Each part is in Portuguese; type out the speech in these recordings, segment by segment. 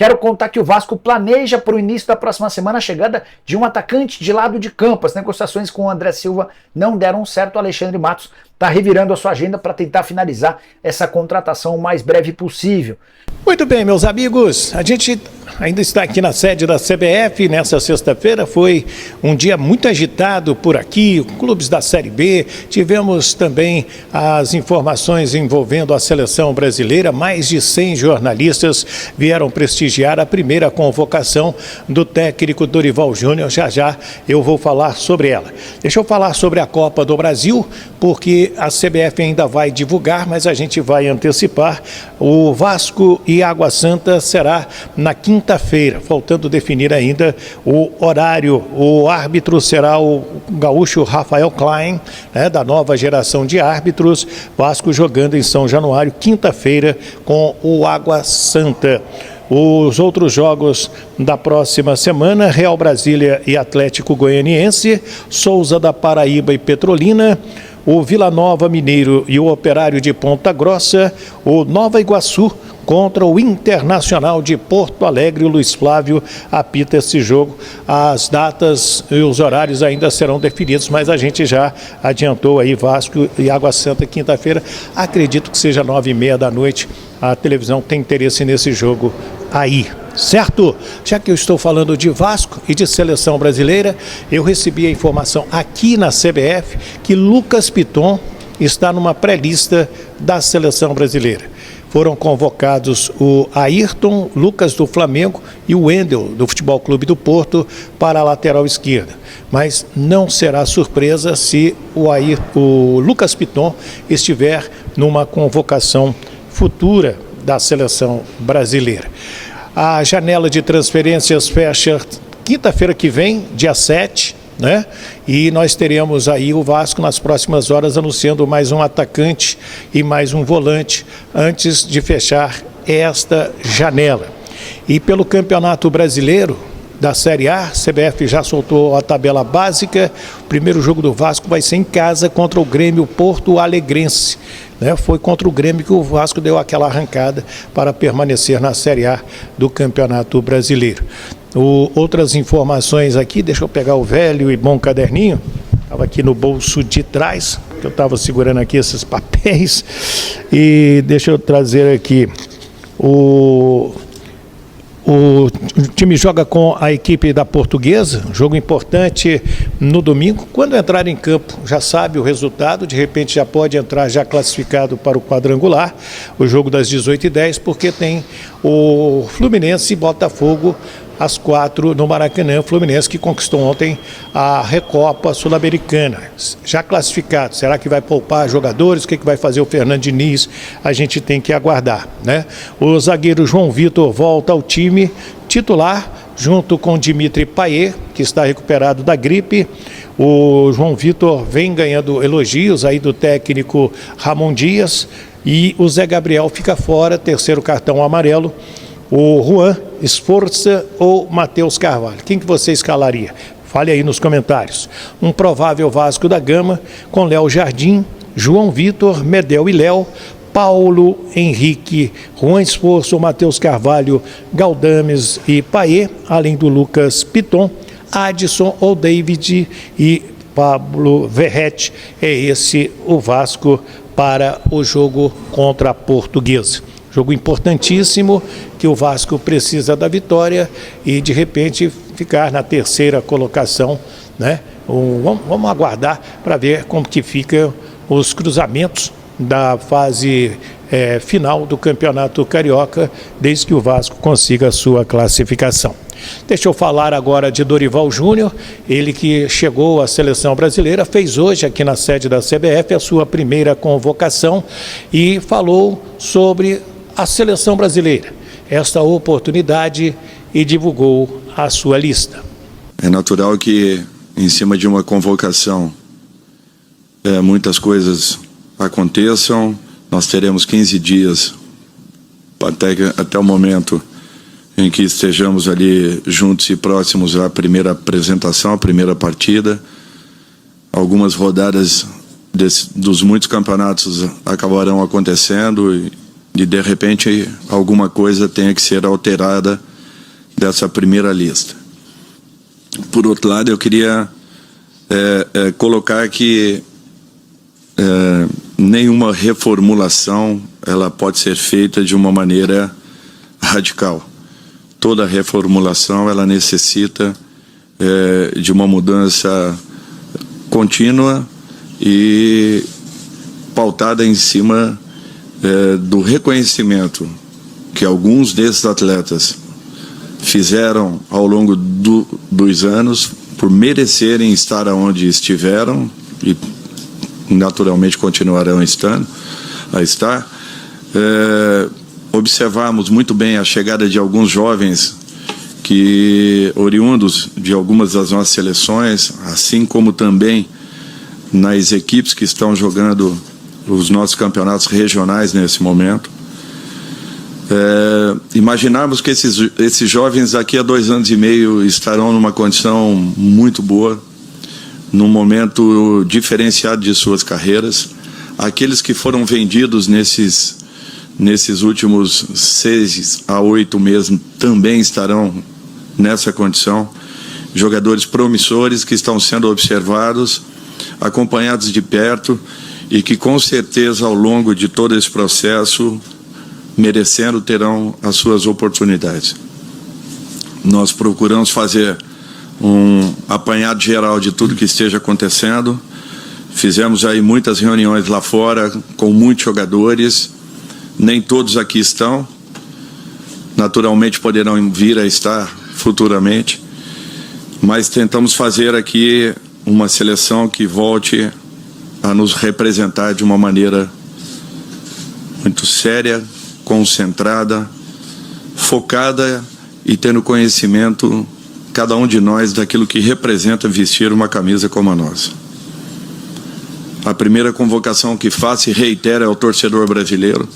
Quero contar que o Vasco planeja para o início da próxima semana a chegada de um atacante de lado de campo. As negociações com o André Silva não deram certo. O Alexandre Matos está revirando a sua agenda para tentar finalizar essa contratação o mais breve possível. Muito bem, meus amigos, a gente ainda está aqui na sede da CBF. Nessa sexta-feira foi um dia muito agitado por aqui, clubes da Série B, tivemos também as informações envolvendo a seleção brasileira. Mais de 100 jornalistas vieram prestigiar a primeira convocação do técnico Dorival Júnior. Já eu vou falar sobre ela. Deixa eu falar sobre a Copa do Brasil, porque a CBF ainda vai divulgar, mas a gente vai antecipar. O Vasco e Água Santa será na quinta-feira, faltando definir ainda o horário. O árbitro será o gaúcho Rafael Klein, da nova geração de árbitros. Vasco jogando em São Januário, quinta-feira, com o Água Santa. Os outros jogos da próxima semana: Real Brasília e Atlético Goianiense, Souza da Paraíba e Petrolina, o Vila Nova Mineiro e o Operário de Ponta Grossa, o Nova Iguaçu contra o Internacional de Porto Alegre. O Luiz Flávio apita esse jogo. As datas e os horários ainda serão definidos, mas a gente já adiantou aí Vasco e Água Santa quinta-feira. Acredito que seja 9h30 da noite. A televisão tem interesse nesse jogo aí, certo? Já que eu estou falando de Vasco e de seleção brasileira, eu recebi a informação aqui na CBF que Lucas Piton está numa pré-lista da seleção brasileira. Foram convocados o Ayrton, Lucas do Flamengo e o Wendel do Futebol Clube do Porto para a lateral esquerda. Mas não será surpresa se o Lucas Piton estiver numa convocação futura da seleção brasileira. A janela de transferências fecha quinta-feira que vem, dia 7, e nós teremos aí o Vasco nas próximas horas anunciando mais um atacante e mais um volante antes de fechar esta janela. E pelo Campeonato Brasileiro da Série A, a CBF já soltou a tabela básica. O primeiro jogo do Vasco vai ser em casa contra o Grêmio Porto Alegrense. Foi contra o Grêmio que o Vasco deu aquela arrancada para permanecer na Série A do Campeonato Brasileiro. Outras informações aqui, deixa eu pegar o velho e bom caderninho. Estava aqui no bolso de trás, que eu estava segurando aqui esses papéis. E deixa eu trazer aqui o time joga com a equipe da Portuguesa, jogo importante no domingo. Quando entrar em campo, já sabe o resultado, de repente já pode entrar já classificado para o quadrangular, o jogo das 18h10, porque tem o Fluminense e Botafogo às 4 no Maracanã. Fluminense que conquistou ontem a Recopa Sul-Americana, já classificado. Será que vai poupar jogadores? O que vai fazer o Fernando Diniz? A gente tem que aguardar, O zagueiro João Vitor volta ao time titular, junto com Dimitri Payet, que está recuperado da gripe. O João Vitor vem ganhando elogios aí do técnico Ramon Dias, e o Zé Gabriel fica fora, terceiro cartão amarelo. O Juan Esforça ou Matheus Carvalho? Quem que você escalaria? Fale aí nos comentários. Um provável Vasco da Gama com Léo Jardim, João Vitor, Medel e Léo, Paulo, Henrique, Juan Esforço, Matheus Carvalho, Galdames e Payet, além do Lucas Piton, Adson ou David e Pablo Verrete. É esse o Vasco para o jogo contra a Portuguesa. Jogo importantíssimo, que o Vasco precisa da vitória e de repente ficar na terceira colocação, Vamos aguardar para ver como que ficam os cruzamentos da fase final do Campeonato Carioca, desde que o Vasco consiga a sua classificação. Deixa eu falar agora de Dorival Júnior, ele que chegou à seleção brasileira, fez hoje aqui na sede da CBF a sua primeira convocação e falou sobre a seleção brasileira, esta oportunidade, e divulgou a sua lista. É natural que em cima de uma convocação muitas coisas aconteçam. Nós teremos 15 dias até o momento em que estejamos ali juntos e próximos à primeira apresentação, à primeira partida. Algumas rodadas dos muitos campeonatos acabarão acontecendo e de repente alguma coisa tenha que ser alterada dessa primeira lista. Por outro lado, eu queria colocar que nenhuma reformulação ela pode ser feita de uma maneira radical. Toda reformulação ela necessita de uma mudança contínua e pautada em cima do reconhecimento que alguns desses atletas fizeram ao longo dos anos por merecerem estar onde estiveram e naturalmente continuarão a estar. Observamos muito bem a chegada de alguns jovens que oriundos de algumas das nossas seleções, assim como também nas equipes que estão jogando os nossos campeonatos regionais nesse momento. Imaginarmos que esses jovens daqui a 2 anos e meio estarão numa condição muito boa, num momento diferenciado de suas carreiras. Aqueles que foram vendidos nesses últimos 6 a 8 meses também estarão nessa condição. Jogadores promissores que estão sendo observados, acompanhados de perto e que com certeza ao longo de todo esse processo, merecendo, terão as suas oportunidades. Nós procuramos fazer um apanhado geral de tudo que esteja acontecendo. Fizemos aí muitas reuniões lá fora com muitos jogadores. Nem todos aqui estão. Naturalmente poderão vir a estar futuramente. Mas tentamos fazer aqui uma seleção que volte a nos representar de uma maneira muito séria, concentrada, focada e tendo conhecimento, cada um de nós, daquilo que representa vestir uma camisa como a nossa. A primeira convocação que faço e reitero é ao torcedor brasileiro,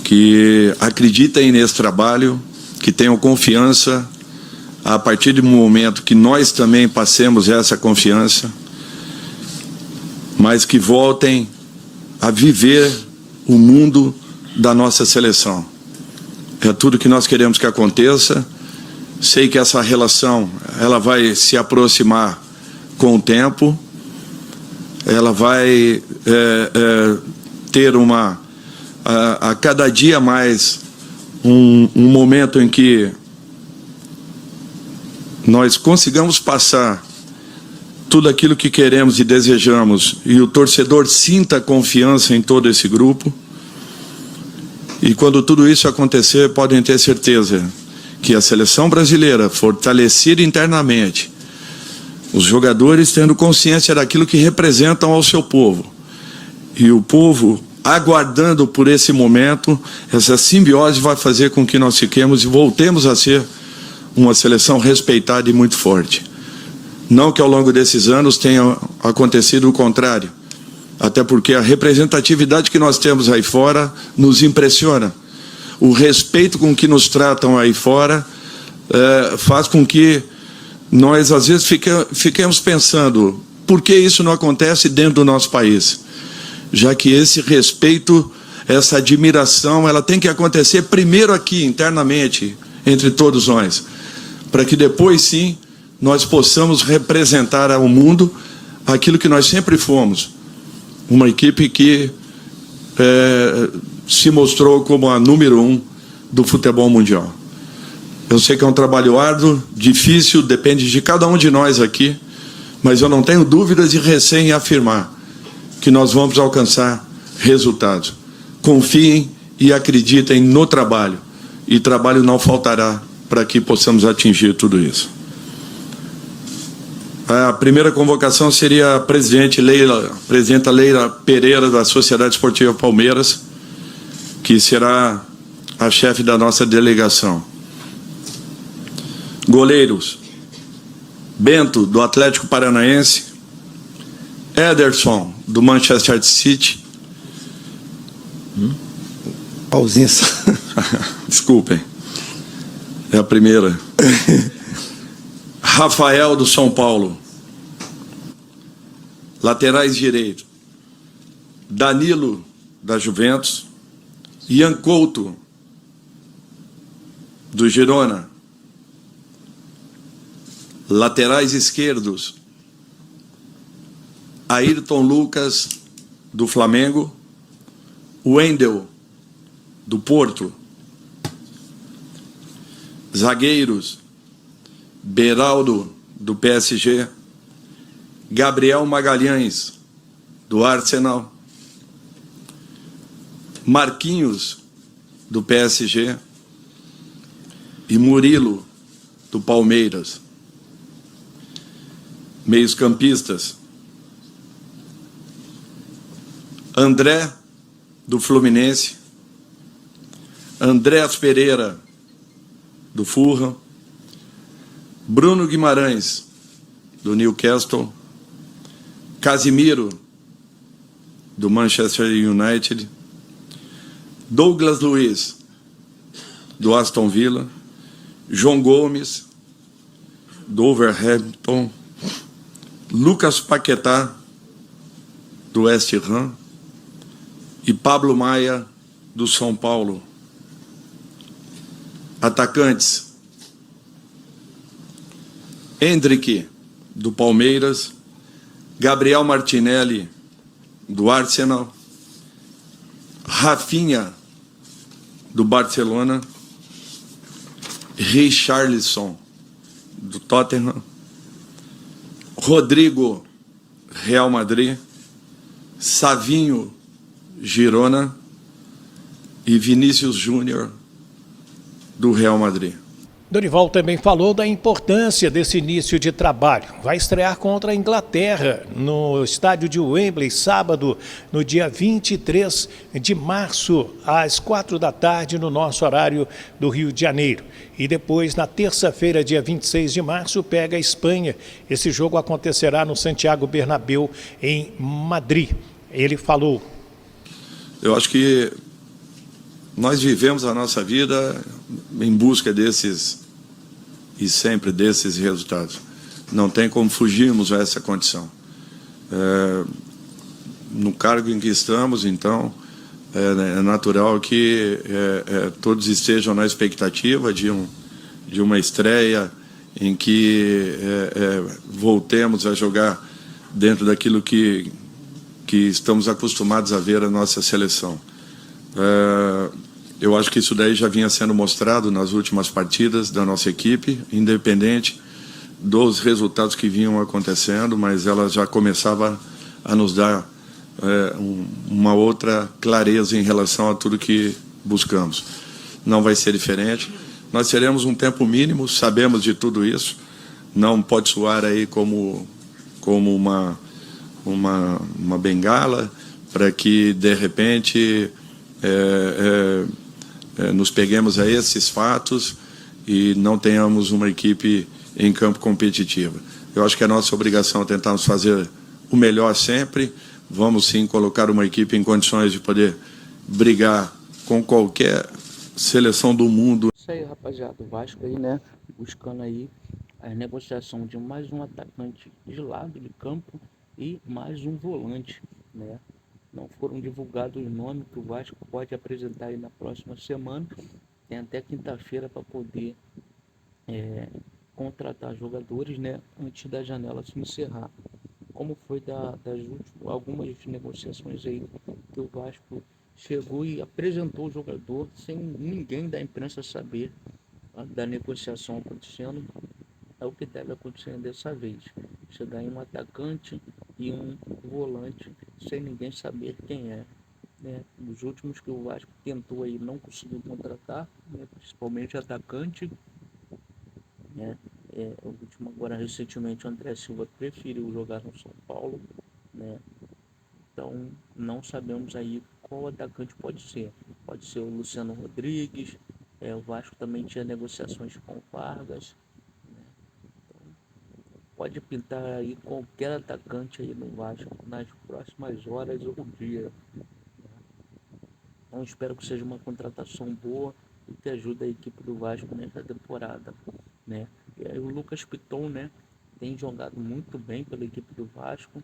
que acreditem nesse trabalho, que tenham confiança, a partir do momento que nós também passemos essa confiança, mas que voltem a viver o mundo da nossa seleção. É tudo que nós queremos que aconteça. Sei que essa relação ela vai se aproximar com o tempo, ela vai ter a cada dia mais um momento em que nós consigamos passar tudo aquilo que queremos e desejamos e o torcedor sinta confiança em todo esse grupo. E quando tudo isso acontecer, podem ter certeza que a seleção brasileira, fortalecida internamente, os jogadores tendo consciência daquilo que representam ao seu povo, e o povo aguardando por esse momento, essa simbiose vai fazer com que nós fiquemos e voltemos a ser uma seleção respeitada e muito forte. Não que ao longo desses anos tenha acontecido o contrário, até porque a representatividade que nós temos aí fora nos impressiona. O respeito com que nos tratam aí fora faz com que nós, às vezes, fiquemos pensando por que isso não acontece dentro do nosso país, já que esse respeito, essa admiração, ela tem que acontecer primeiro aqui, internamente, entre todos nós, para que depois, sim, nós possamos representar ao mundo aquilo que nós sempre fomos, uma equipe que se mostrou como a número 1 do futebol mundial. Eu sei que é um trabalho árduo, difícil, depende de cada um de nós aqui, mas eu não tenho dúvidas e receio em afirmar que nós vamos alcançar resultados. Confiem e acreditem no trabalho, e trabalho não faltará para que possamos atingir tudo isso. A primeira convocação seria a presidenta Leila Pereira, da Sociedade Esportiva Palmeiras, que será a chefe da nossa delegação. Goleiros: Bento, do Atlético Paranaense; Ederson, do Manchester City. Ausência. Desculpem. É a primeira. Rafael, do São Paulo. Laterais direito: Danilo, da Juventus; Ian Couto, do Girona; Laterais esquerdos: Ayrton Lucas, do Flamengo, Wendel, do Porto. Zagueiros: Beraldo, do PSG, Gabriel Magalhães, do Arsenal, Marquinhos, do PSG, e Murilo, do Palmeiras. Meios-campistas: André, do Fluminense, Andrés Pereira, do Fulham, Bruno Guimarães, do Newcastle, Casimiro, do Manchester United, Douglas Luiz, do Aston Villa, João Gomes, do Wolverhampton, Lucas Paquetá, do West Ham, e Pablo Maia, do São Paulo. Atacantes: Endrick, do Palmeiras, Gabriel Martinelli, do Arsenal, Rafinha, do Barcelona, Richarlison, do Tottenham, Rodrigo, Real Madrid, Savinho, Girona, e Vinícius Júnior, do Real Madrid. Dorival também falou da importância desse início de trabalho. Vai estrear contra a Inglaterra no estádio de Wembley, sábado, no dia 23 de março, às 4 da tarde, no nosso horário do Rio de Janeiro. E depois, na terça-feira, dia 26 de março, pega a Espanha. Esse jogo acontecerá no Santiago Bernabéu, em Madrid. Ele falou: Eu acho que nós vivemos a nossa vida em busca desses, e sempre desses resultados. Não tem como fugirmos a essa condição. No cargo em que estamos, então, é natural que todos estejam na expectativa de uma estreia em que voltemos a jogar dentro daquilo que estamos acostumados a ver a nossa seleção. Eu acho que isso daí já vinha sendo mostrado nas últimas partidas da nossa equipe, independente dos resultados que vinham acontecendo, mas ela já começava a nos dar uma outra clareza em relação a tudo que buscamos. Não vai ser diferente. Nós teremos um tempo mínimo, sabemos de tudo isso. Não pode soar aí como uma bengala para que, de repente, nos peguemos a esses fatos e não tenhamos uma equipe em campo competitiva. Eu acho que é nossa obrigação tentarmos fazer o melhor sempre. Vamos sim colocar uma equipe em condições de poder brigar com qualquer seleção do mundo. Isso aí, rapaziada, o Vasco aí, né, buscando aí a negociação de mais um atacante de lado de campo e mais um volante, né. Não foram divulgados os nomes que o Vasco pode apresentar aí na próxima semana. Tem até quinta-feira para poder contratar jogadores, né, antes da janela se encerrar. Como foi algumas negociações aí que o Vasco chegou e apresentou o jogador sem ninguém da imprensa saber da negociação acontecendo. É o que deve acontecer dessa vez. Chegar em um atacante e um volante sem ninguém saber quem é. Né? Os últimos que o Vasco tentou aí não conseguiu contratar, né? Principalmente atacante. Né? O último agora recentemente, o André Silva preferiu jogar no São Paulo. Né? Então não sabemos aí qual atacante pode ser. Pode ser o Luciano Rodrigues. O Vasco também tinha negociações com o Vargas. Pode pintar aí qualquer atacante aí no Vasco nas próximas horas ou dia. Então espero que seja uma contratação boa e que ajude a equipe do Vasco nessa temporada, né? E aí o Lucas Piton, né, tem jogado muito bem pela equipe do Vasco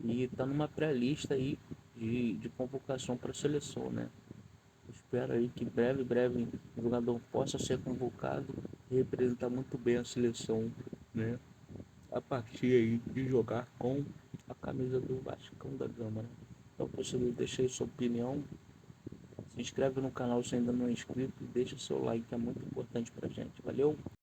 e está numa pré-lista aí de convocação para a seleção, né? Espero aí que breve o jogador possa ser convocado e representar muito bem a seleção, né, a partir aí de jogar com a camisa do Vascão da Gama, né? Então, torcedor, deixa aí sua opinião, se inscreve no canal se ainda não é inscrito e deixa seu like, que é muito importante pra gente. Valeu!